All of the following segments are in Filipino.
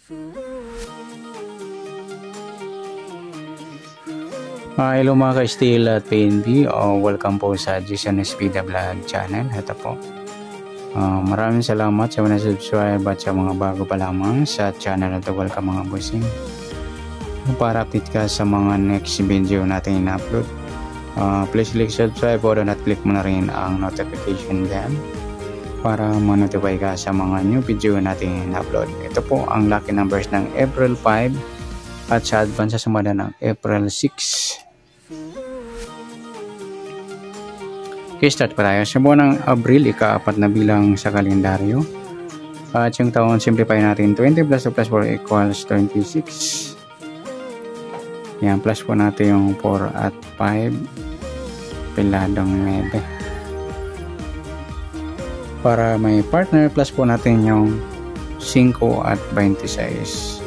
Hello mga ka-Steel at PNB, welcome po sa Jason Espida Vlog channel. Ito po, maraming salamat sa mga subscribe at sa mga bago pa lamang sa channel na ito. Welcome mga bossing. Para update ka sa mga next video natin in-upload, please click subscribe o at click mo na rin ang notification bell para ma-notify ka sa mga new video natin in-upload. Ito po ang lucky numbers ng April 5 at sa advance sa sumada ng April 6. Okay, start pa tayo. Sa buwan ng Abril, ika-4 na bilang sa kalendaryo. At yung taon, simplify natin. 20 plus 2 plus 4 equals 26. Yan, plus po natin yung 4 at 5. Piladong 9. Para may partner, plus po natin yung 5 at 26.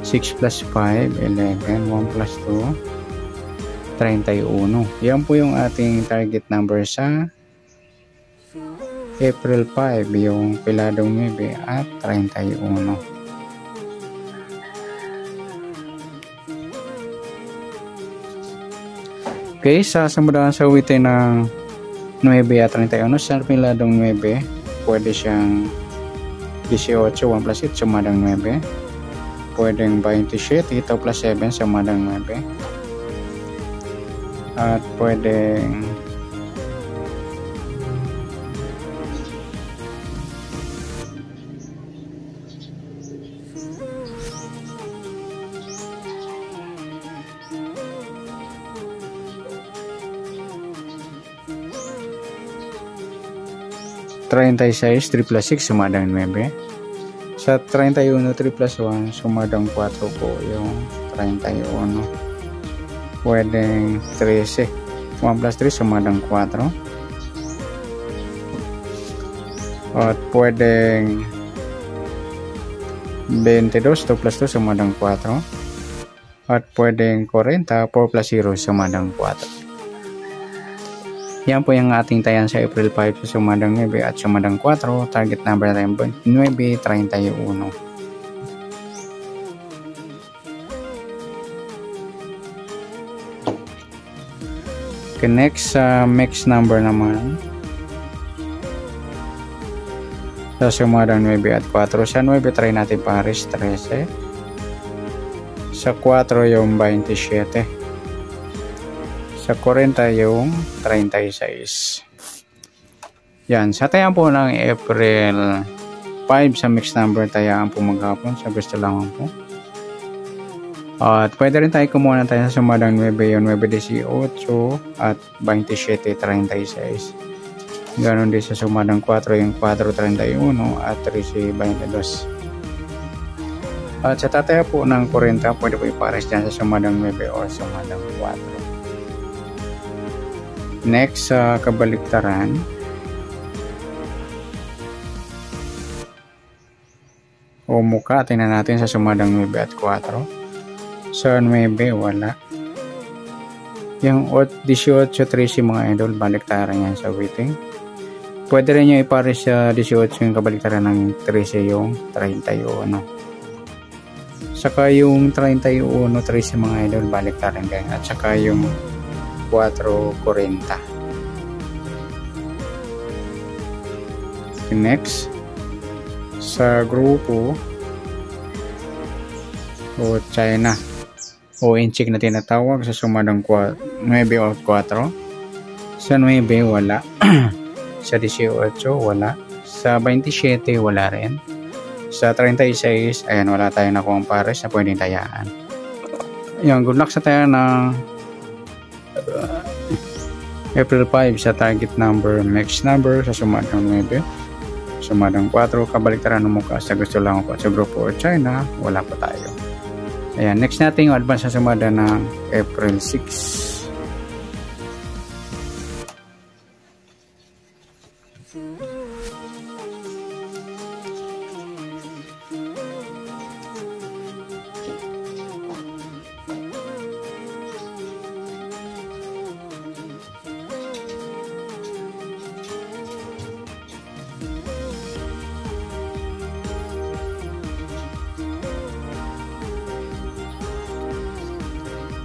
6 plus 5, 11. 1 plus 2, 31. Yan po yung ating target number sa April 5, yung piladong 9 at 31. Okay, sa sumudaan sa uwitin ng 9 at 31, sa piladong 9, pwede siyang 18, 1 plus 8, sumadang 9. Pwedeng 27, ito plus 7, sumadang 9. At pwedeng 36, 3 plus 6, sumadang 9. Sa 31, 3 plus 1, sumadang 4 po yung 31. Pwedeng 13, 1 plus 3, sumadang 4. At pwedeng 22, 2 plus 2, sumadang 4. At pwedeng 40, 4 plus 0, sumadang 4. Yan po yung ating tayan sa April 5 sa sumadang 9 at sumadang 4. Target number natin 931. Okay, next sa mix number naman. Sa sumadang 9 at 4. Sa 9 try natin pares 13. Sa 4 yung 27. Sa 40 yung 36. Yan. Sa tayaan po ng April 5 sa mixed number, tayaan po maghapon. Sa gusto lang po. At pwede rin tayo kumuha na tayo sa sumadang 9 yung 9-18 at 27-36. Ganon din sa sumadang 4 yung 4-31 at 13-22. At sa tataya po ng 40, pwede po ipares dyan sa sumadang 9 o sumadang 4. Next sa kabaliktaran, o mukha, tingnan natin sa sumadang 9 at 4. Sa 9 wala. Yung 18-13 mga idol, baliktaran yan sa waiting. Pwede rin nyo ipares sa 18 yung kabaliktaran ng 13 yung 31. Saka yung 31, 13 mga idol, baliktaran ganyan. At saka yung 4.40. Next sa grupo o China o inchik na tinatawag sa sumadang 9 o 4. Sa 9 wala. Sa 18 wala. Sa 27 wala rin. Sa 36 ayan, wala tayong nakuha pares na pwedeng tayaan. Yan, good luck sa tayo ng April 5 sa target number, mix number sa sumadang 9, sumadang 4, kabaliktaran ng mukha sa gusto lang ako. Sa grupo o China, wala pa tayo. Ayan, next natin yung advance sa sumada ng April 6.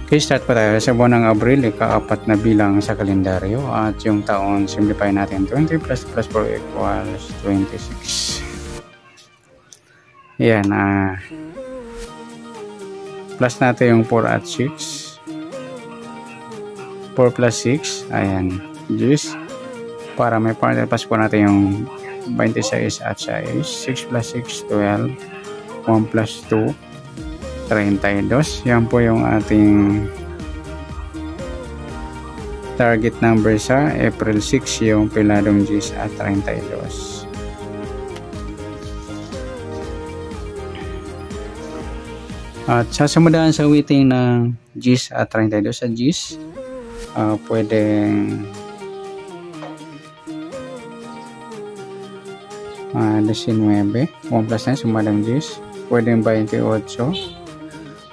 Okay, start pa tayo sa buwan ng Abril, ika-4 na bilang sa kalendaryo at yung taon, simplify natin. 20 plus 4 equals 26. Yan, plus natin yung 4 at 6. 4 plus 6, ayan, 10. Para may partner, plus po natin yung 26 at 6. 6 plus 6, 12. 1 plus 2, 32. Yan po yung ating target number sa April 6, yung piladong 10 at 32. At sasamudahan sa weighting ng 10 at 32 sa 10, pwedeng 19, 1 plus 9 sumadang 10, pwedeng 28,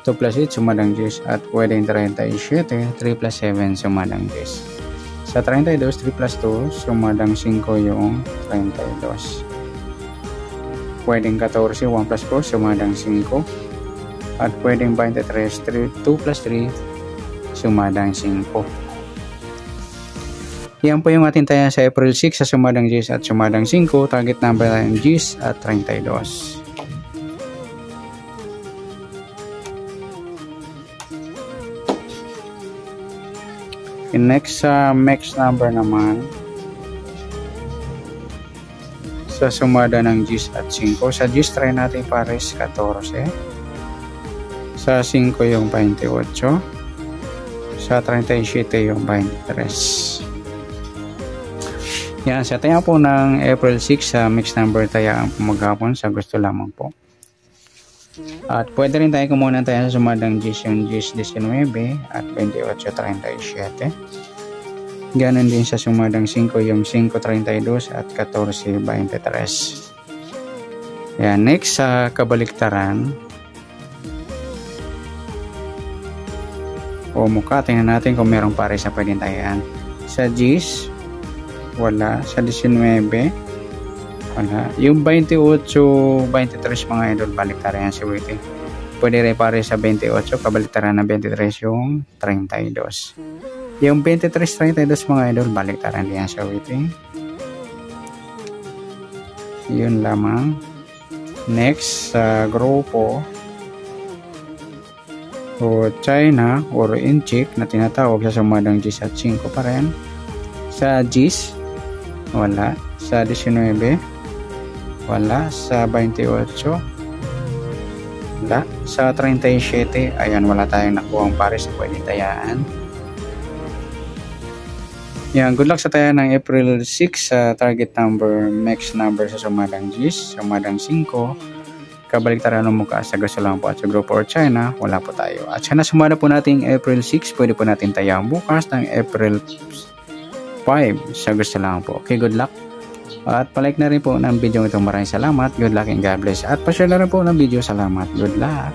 2 plus 8 sumadang 10, at pwedeng 37, 3 plus 7 sumadang 10. Sa 32, 3 plus 2 sumadang 5 yung 32. Pwedeng 14, 1 plus 4 sumadang 5, at pwedeng 23, 2 plus 3 sumadang 5. Yan po yung ating taya sa April 6 sa sumadang 10 at sumadang 5. Target number ng 10 at 32. Next sa max number naman, sa sumada ng 10 at 5. Sa 10 try natin pares 14. Sa 5 yung 28. Sa 37 yung 23. Yan, sa taya po ng April 6 sa mix number taya ang maghapon sa gusto lamang po. At pwede rin tayo kumuha tayo sa sumadang 10 yung 10, 19 at 28, 37. Ganon din sa sumadang 5 yung 5, 32 at 14, 23. Yan, next sa kabaliktaran o mukha, tingnan natin kung merong pares na pwedeng tayaan. Sa 10, wala. Sa 19, wala. Yung 28, 23 mga idol, baliktaran yan si weighting. Pwede rin pare sa 28, kabaliktaran na 23 yung 32. Yung 23, 32 mga idol, baliktaran din yan sa weighting. Yun lamang. Next, sa grupo o China or Inchik na tinatawag sa sumadang 10 at 5 pa rin. Sa 10, wala. Sa 19, wala. Sa 28, wala. Sa 37, ayan, wala tayong nakuha ang pares na pwede tayaan. Yan, good luck sa taya ng April 6 sa target number, max number sa sumadang 10, sumadang 5, kabaliktaran ng mukha sa gusto lang po, at sa grupo or China, wala po tayo. At sana sumada po natin April 6, pwede po natin tayaan bukas ng April 5 sa gusto lang po. Okay, good luck. At palike na rin po ng video ito. Maraming salamat. Good luck and God bless. At pa-share na rin po ng video. Salamat. Good luck.